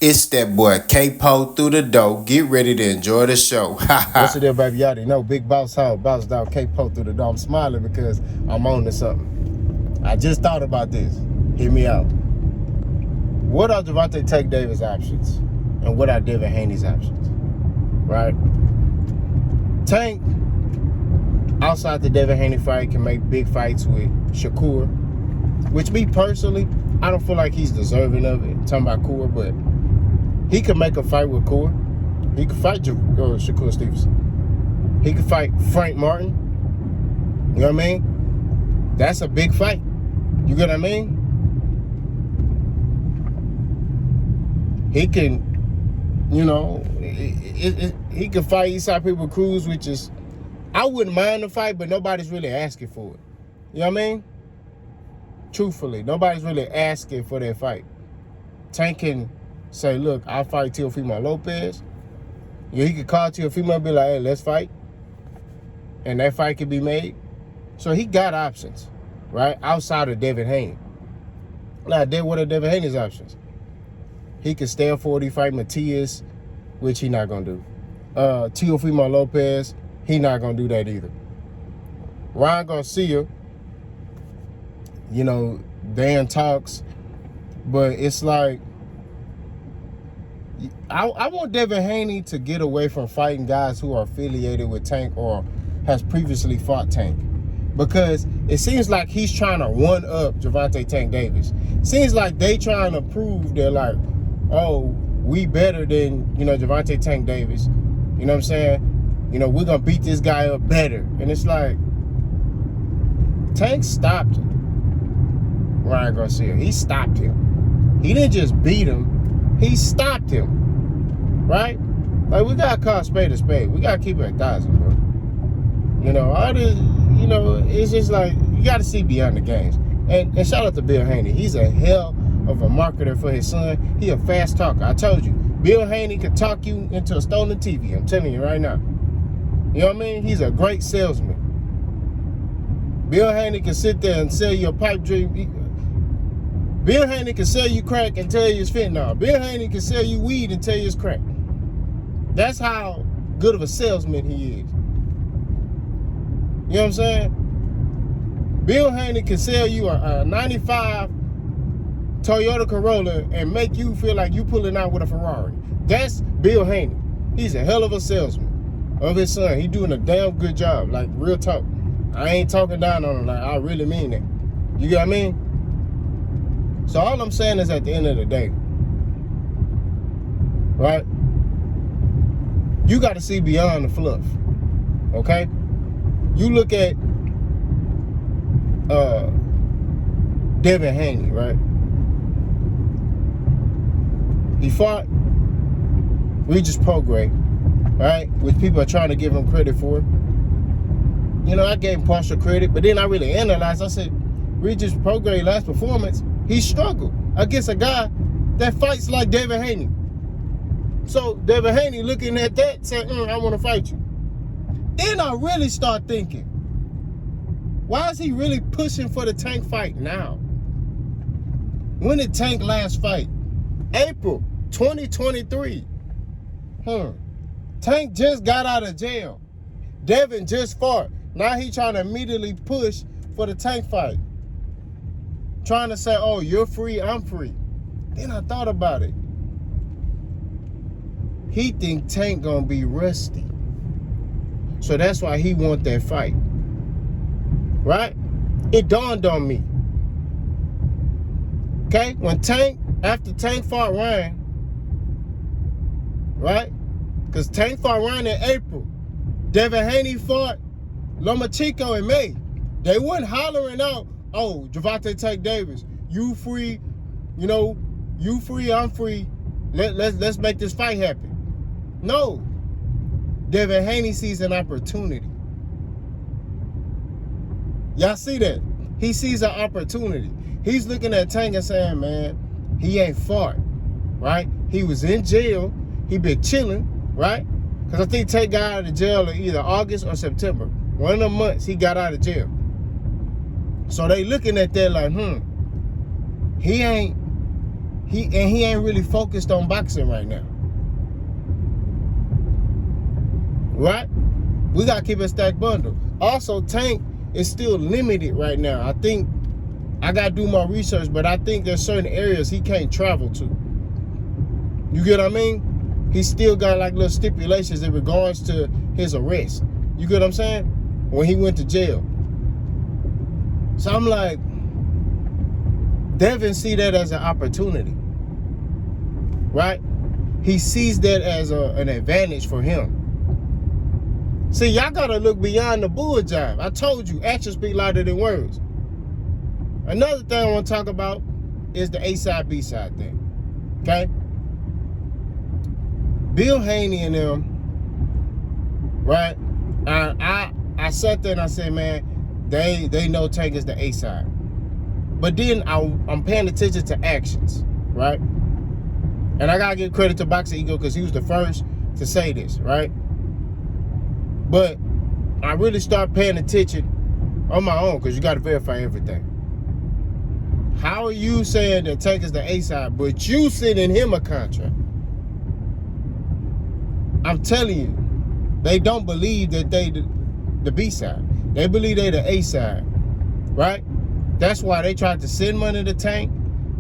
It's that boy K-Po through the door. Get ready to enjoy the show. What's it there, baby? Y'all already know. Big Boss Hog, Boss Dog, K-Po through the door. I'm smiling because I'm on to something. I just thought about this. Hear me out. What are Gervonta Tank Davis options? And what are Devin Haney's options? Right? Tank, outside the Devin Haney fight, can make big fights with Shakur. Which, me personally, I don't feel like he's deserving of it. I'm talking about Shakur, but he could make a fight with Shakur. He could fight Shakur Stevenson. He could fight Frank Martin. You know what I mean? That's a big fight. You get what I mean? He can, you know, he can fight Eastside Cruz, which is, I wouldn't mind the fight, but nobody's really asking for it. You know what I mean? Truthfully, nobody's really asking for that fight. Tank can say, look, I'll fight Teofimo Lopez. Yeah, he could call Teofimo and be like, hey, let's fight. And that fight could be made. So he got options, right? Outside of Devin Haney. Now, what are Devin Haney's options? He could stand for it. He fight Matias, which he not going to do. Teofimo Lopez, he not going to do that either. Ryan Garcia, you know, Dan talks, but it's like, I want Devin Haney to get away from fighting guys who are affiliated with Tank or has previously fought Tank. Because it seems like he's trying to one-up Gervonta Tank Davis. Seems like they trying to prove they're like, oh, we better than, you know, Gervonta Tank Davis. You know what I'm saying? You know, we're going to beat this guy up better. And it's like, Tank stopped Ryan Garcia. He stopped him. He didn't just beat him. He stopped him, right? Like, we got to call spade a spade. We got to keep it 1,000, bro. You know, all this, you know, it's just like, you got to see beyond the games. And shout out to Bill Haney. He's a hell of a marketer for his son. He a fast talker. I told you, Bill Haney could talk you into a stolen TV. I'm telling you right now. You know what I mean? He's a great salesman. Bill Haney can sit there and sell you a pipe dream. Bill Haney can sell you crack and tell you it's fentanyl. Bill Haney can sell you weed and tell you it's crack. That's how good of a salesman he is. You know what I'm saying? Bill Haney can sell you a 95 Toyota Corolla and make you feel like you pulling out with a Ferrari. That's Bill Haney. He's a hell of a salesman of his son. He doing a damn good job, like real talk. I ain't talking down on him, like I really mean that. You get what I mean? So all I'm saying is at the end of the day, right? You got to see beyond the fluff, okay? You look at Devin Haney, right? He fought Regis Prograis, right? Which people are trying to give him credit for. You know, I gave him partial credit, but then I really analyzed. I said, Regis Prograis' last performance, he struggled against a guy that fights like Devin Haney. So Devin Haney looking at that said, I want to fight you. Then I really start thinking, why is he really pushing for the Tank fight now? When did Tank last fight? April 2023. Tank just got out of jail. Devin just fought. Now he trying to immediately push for the Tank fight. Trying to say, oh, you're free, I'm free. Then I thought about it. He think Tank gonna be rusty. So that's why he want that fight. Right? It dawned on me. Okay? When after Tank fought Ryan, right? Because Tank fought Ryan in April. Devin Haney fought Lomachenko in May. They weren't hollering out, oh, Gervonta Tank Davis, you free, you know, you free, I'm free. Let's make this fight happen. No. Devin Haney sees an opportunity. Y'all see that? He sees an opportunity. He's looking at Tank and saying, man, he ain't fought, right? He was in jail. He been chilling, right? Because I think Tank got out of jail in either August or September. One of the months he got out of jail. So they looking at that like, he he ain't really focused on boxing right now. Right? We gotta keep a stacked bundle. Also, Tank is still limited right now. I think I gotta do more research, but I think there's certain areas he can't travel to. You get what I mean? He still got like little stipulations in regards to his arrest. You get what I'm saying? When he went to jail. So I'm like, Devin see that as an opportunity, right? He sees that as an advantage for him. See, y'all gotta look beyond the bull jive. I told you, actions speak louder than words. Another thing I want to talk about is the A-side, B-side thing, okay? Bill Haney and them, right? I sat there and I said, man, they know Tank is the A-side. But then I'm paying attention to actions, right? And I gotta give credit to Boxing Ego because he was the first to say this, right? But I really start paying attention on my own because you gotta verify everything. How are you saying that Tank is the A-side, but you sending him a contract? I'm telling you, they don't believe that they the B-side. They believe they the A-side, right? That's why they tried to send money to Tank.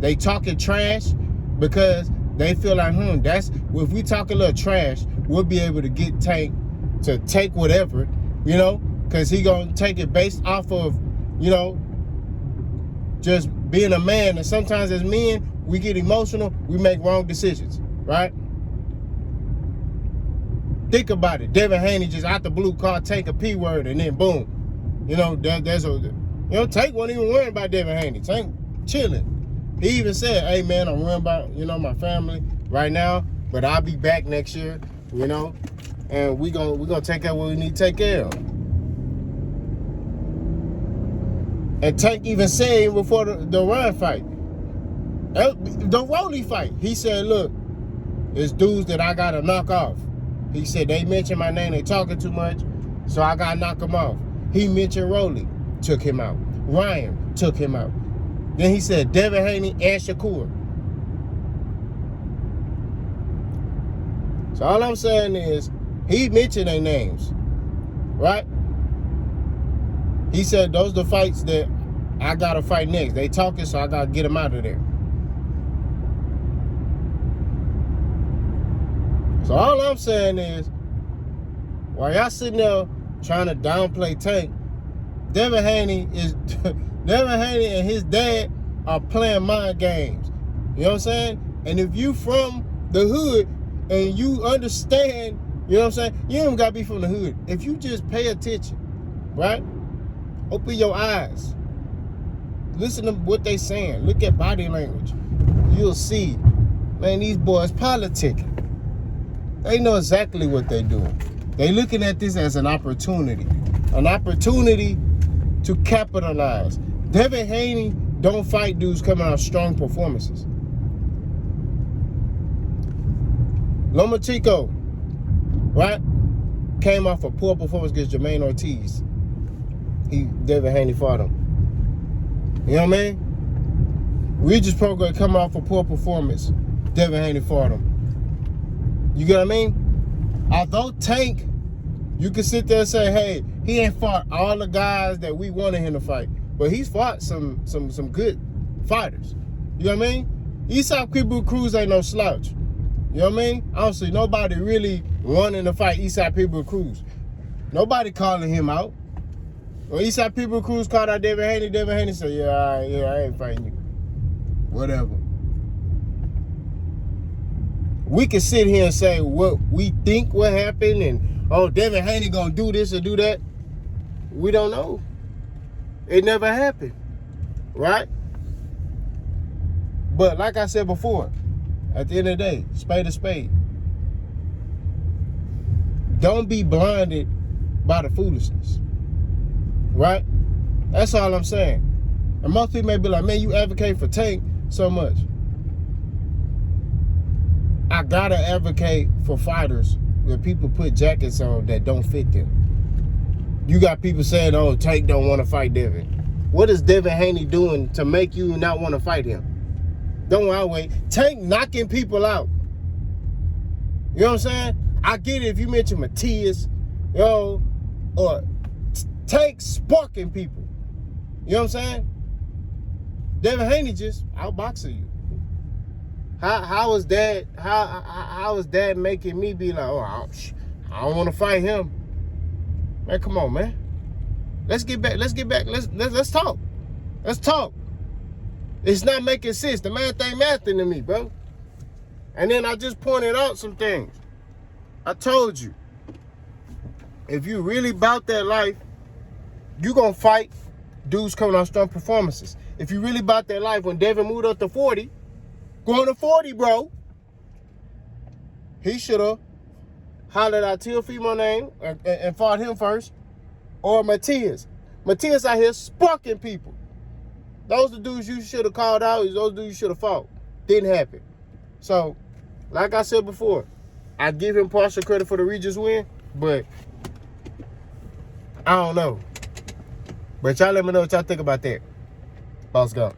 They talking trash because they feel like, that's if we talk a little trash, we'll be able to get Tank to take whatever, you know, because he gonna take it based off of, you know, just being a man. And sometimes as men, we get emotional, we make wrong decisions, right? Think about it. Devin Haney just out the blue called Tank a P word, and then boom, you know, there's a, Tank wasn't even worried about Devin Haney. Tank chilling. He even said, hey man, I'm worried about, my family right now, but I'll be back next year, and we're gonna take care of what we need to take care of. And Tank even said before the Ryan fight, the Rolly fight, he said, look, it's dudes that I gotta knock off. He said, they mentioned my name, they talking too much, so I gotta knock them off. He mentioned Rolly, took him out. Ryan took him out. Then he said Devin Haney and Shakur. So all I'm saying is, he mentioned their names, right? He said those are the fights that I gotta fight next. They talking, so I gotta get them out of there. So all I'm saying is, while y'all sitting there trying to downplay Tank, Devin Haney and his dad are playing mind games. You know what I'm saying? And if you from the hood and you understand, you know what I'm saying? You don't gotta be from the hood. If you just pay attention, right? Open your eyes. Listen to what they saying. Look at body language. You'll see, man, these boys politicking. They know exactly what they're doing. They looking at this as an opportunity to capitalize. Devin Haney don't fight dudes coming out strong performances. Lomachenko, right, came off a poor performance against Jermaine Ortiz. Devin Haney fought him. You know what I mean? Regis Prograis come off a poor performance. Devin Haney fought him. You get what I mean? Although Tank, you can sit there and say, hey, he ain't fought all the guys that we wanted him to fight, but he's fought some good fighters. You know what I mean? Isaac Pitbull Cruz ain't no slouch. You know what I mean? I don't see nobody really wanting to fight Isaac Pitbull Cruz. Nobody calling him out. When Isaac Pitbull Cruz called out Devin Haney said, yeah, I ain't fighting you. Whatever. We can sit here and say what we think will happen and, oh, Devin Haney gonna do this or do that. We don't know. It never happened, right? But like I said before, at the end of the day, spade to spade. Don't be blinded by the foolishness, right? That's all I'm saying. And most people may be like, man, you advocate for Tank so much. I gotta advocate for fighters that people put jackets on that don't fit them. You got people saying, oh, Tank don't want to fight Devin. What is Devin Haney doing to make you not want to fight him? Don't I wait. Tank knocking people out. You know what I'm saying? I get it if you mention Matias, or Tank sparking people. You know what I'm saying? Devin Haney just outboxing you. How is that? How is that making me be like, I don't want to fight him? Man, come on, man. Let's get back. Let's talk. Let's talk. It's not making sense. The man ain't mathing to me, bro. And then I just pointed out some things. I told you, if you really about that life, you gonna fight dudes coming on strong performances. If you really about that life, when Devin moved up to 40, going to 40, bro, he should have hollered out Teofimo name and fought him first. Or Matias. Matias out here sparking people. Those the dudes you should have called out. Those dudes you should have fought. Didn't happen. So, like I said before, I give him partial credit for the Regis win, but I don't know. But y'all let me know what y'all think about that. Boss gone.